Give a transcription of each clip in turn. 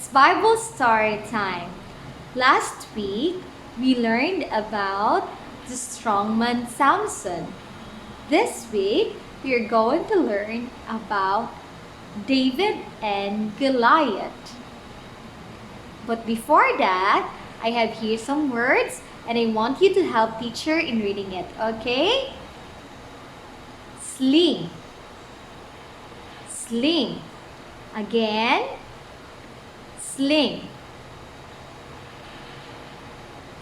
It's Bible story time. Last week, we learned about the strongman Samson. This week, we are going to learn about David and Goliath. But before that, I have here some words and I want you to help teacher in reading it, okay? Sling. Sling. Again. Sling.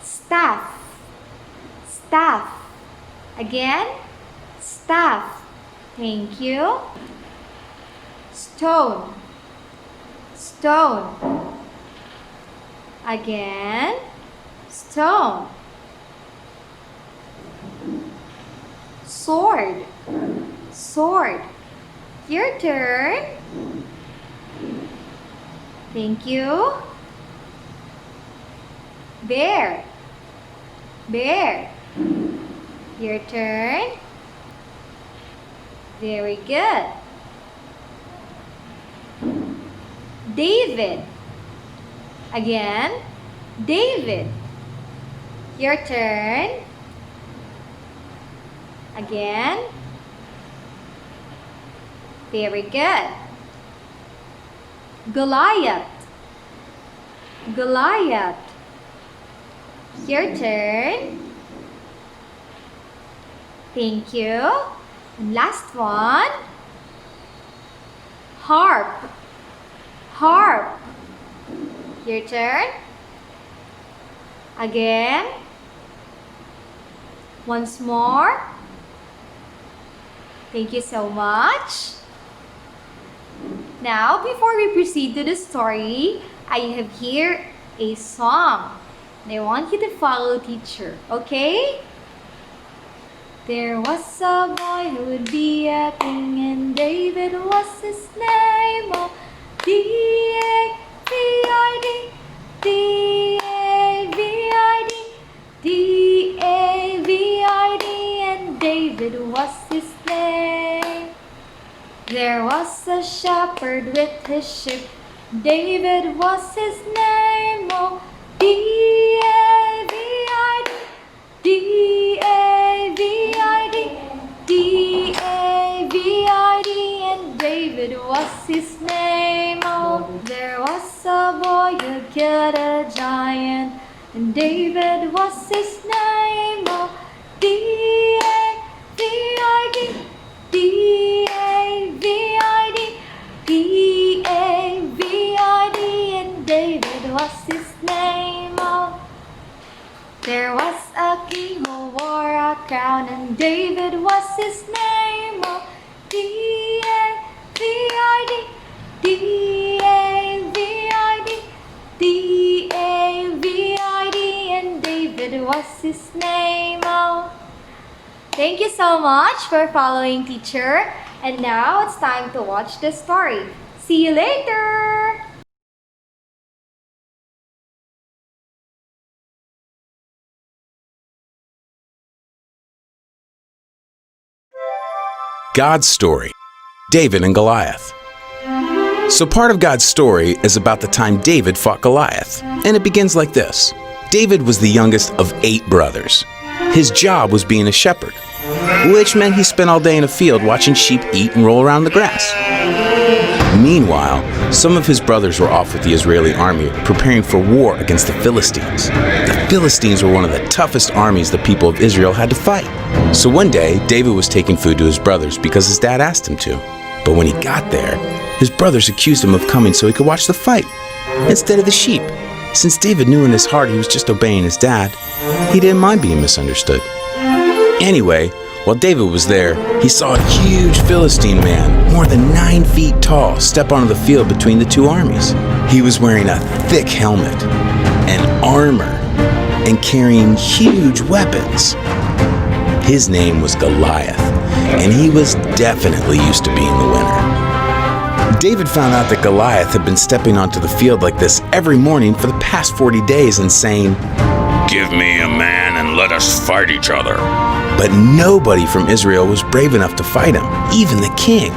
Staff. Staff. Again. Staff. Thank you. Stone. Stone. Again. Stone. Sword. Sword. Your turn. Thank you. Bear. Bear. Your turn. Very good. David. Again. David. Your turn. Again. Very good. Goliath. Goliath. Your turn. Thank you. And last one. Harp. Harp. Your turn. Again. Once more. Thank you so much. Now, before we proceed to the story, I have here a song. And I want you to follow teacher, okay? There was a boy who would be a king, and David was his name. Oh, D-A-V-I-D, D-A-V-I-D, D-A-V-I-D, and David was his name. There was a shepherd with his sheep, David was his name. Oh, D-A-V-I-D, D-A-V-I-D, D-A-V-I-D, and David was his name. Oh, there was a boy who killed a giant, and David was his name. Oh, D-A-V-I-D, D-A-V-I-D, D-A-V-I-D, and David was his name. Oh, there was a king who wore a crown, and David was his name. Oh, D-A-V-I-D, D-A-V-I-D, D-A-V-I-D, and David was his name. Oh. Thank you so much for following teacher. And now it's time to watch the story. See you later! God's story, David and Goliath. So part of God's story is about the time David fought Goliath, and it begins like this. David was the youngest of 8 brothers. His job was being a shepherd, which meant he spent all day in a field watching sheep eat and roll around the grass. Meanwhile, some of his brothers were off with the Israeli army preparing for war against the Philistines. The Philistines were one of the toughest armies the people of Israel had to fight. So one day, David was taking food to his brothers because his dad asked him to. But when he got there, his brothers accused him of coming so he could watch the fight instead of the sheep. Since David knew in his heart he was just obeying his dad, he didn't mind being misunderstood. Anyway, while David was there, he saw a huge Philistine man, more than 9 feet tall, step onto the field between the 2 armies. He was wearing a thick helmet and armor and carrying huge weapons. His name was Goliath, and he was definitely used to being the winner. David found out that Goliath had been stepping onto the field like this every morning for the past 40 days and saying, "Give me a man and let us fight each other." But nobody from Israel was brave enough to fight him, even the king.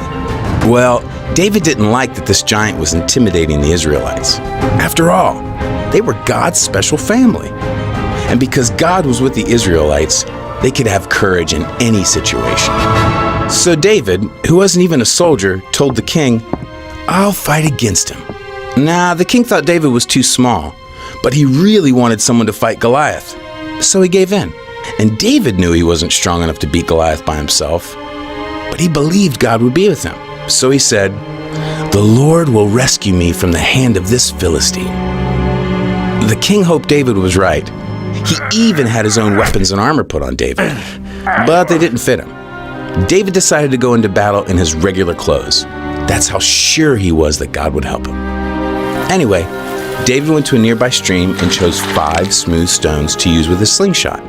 Well, David didn't like that this giant was intimidating the Israelites. After all, they were God's special family. And because God was with the Israelites, they could have courage in any situation. So David, who wasn't even a soldier, told the king, "I'll fight against him." Nah, the king thought David was too small, but he really wanted someone to fight Goliath. So he gave in. And David knew he wasn't strong enough to beat Goliath by himself, but he believed God would be with him. So he said, "The Lord will rescue me from the hand of this Philistine." The king hoped David was right. He even had his own weapons and armor put on David, but they didn't fit him. David decided to go into battle in his regular clothes. That's how sure he was that God would help him. Anyway, David went to a nearby stream and chose 5 smooth stones to use with his slingshot.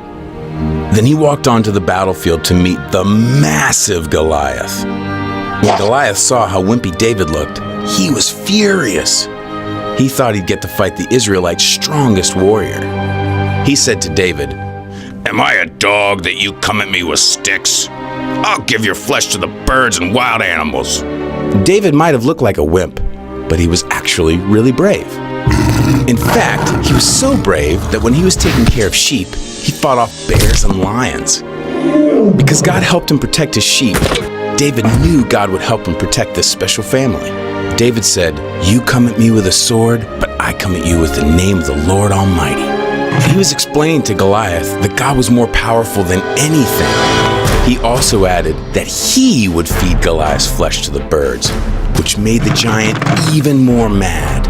Then he walked onto the battlefield to meet the massive Goliath. When Goliath saw how wimpy David looked, he was furious. He thought he'd get to fight the Israelites' strongest warrior. He said to David, "Am I a dog that you come at me with sticks? I'll give your flesh to the birds and wild animals." David might have looked like a wimp, but he was actually really brave. In fact, he was so brave that when he was taking care of sheep, he fought off bears and lions. Because God helped him protect his sheep, David knew God would help him protect this special family. David said, "You come at me with a sword, but I come at you with the name of the Lord Almighty." He was explaining to Goliath that God was more powerful than anything. He also added that he would feed Goliath's flesh to the birds, which made the giant even more mad.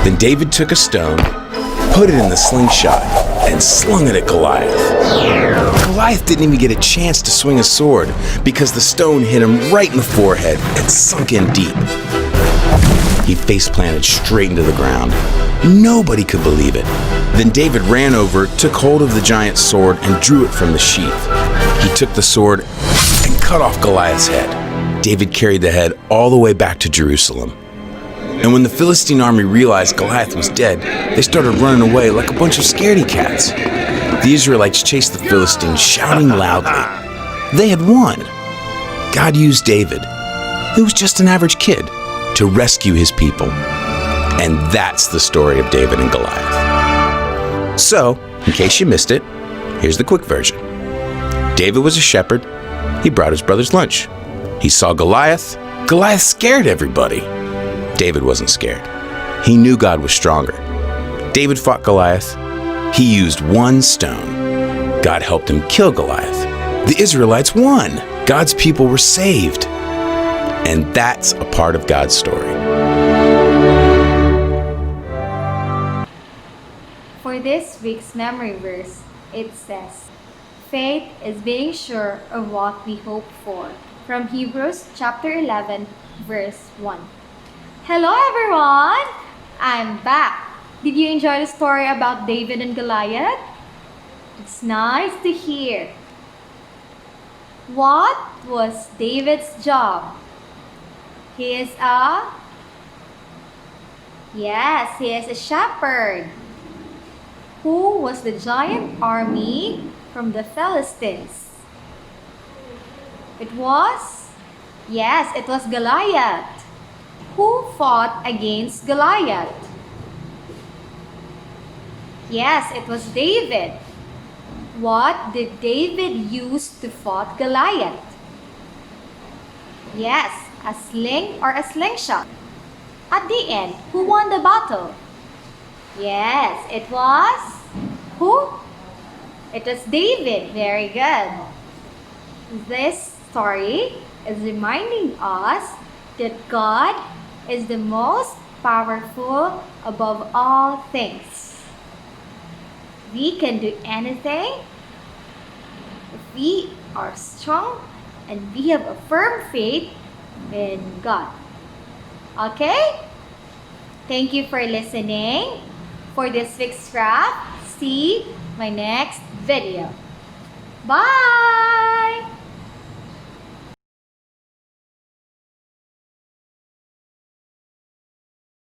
Then David took a stone, put it in the slingshot, and slung it at Goliath. Goliath didn't even get a chance to swing a sword because the stone hit him right in the forehead and sunk in deep. He face-planted straight into the ground. Nobody could believe it. Then David ran over, took hold of the giant's sword, and drew it from the sheath. He took the sword and cut off Goliath's head. David carried the head all the way back to Jerusalem. And when the Philistine army realized Goliath was dead, they started running away like a bunch of scaredy cats. The Israelites chased the Philistines, shouting loudly. They had won. God used David, who was just an average kid, to rescue his people. And that's the story of David and Goliath. So, in case you missed it, here's the quick version. David was a shepherd. He brought his brothers lunch. He saw Goliath. Goliath scared everybody. David wasn't scared. He knew God was stronger. David fought Goliath. He used one stone. God helped him kill Goliath. The Israelites won. God's people were saved. And that's a part of God's story. For this week's memory verse, it says, "Faith is being sure of what we hope for." From Hebrews chapter 11, verse 1. Hello everyone! I'm back. Did you enjoy the story about David and Goliath? It's nice to hear. What was David's job? He is a shepherd. Who was the giant army from the Philistines? It was Goliath. Who fought against Goliath? Yes, it was David. What did David use to fight Goliath? Yes, a sling or a slingshot. At the end, who won the battle? Yes, it was who? It was David. Very good. This story is reminding us that God is the most powerful above all things. We can do anything if we are strong and we have a firm faith in God. Okay? Thank you for listening. For this week's craft, see my next video. Bye!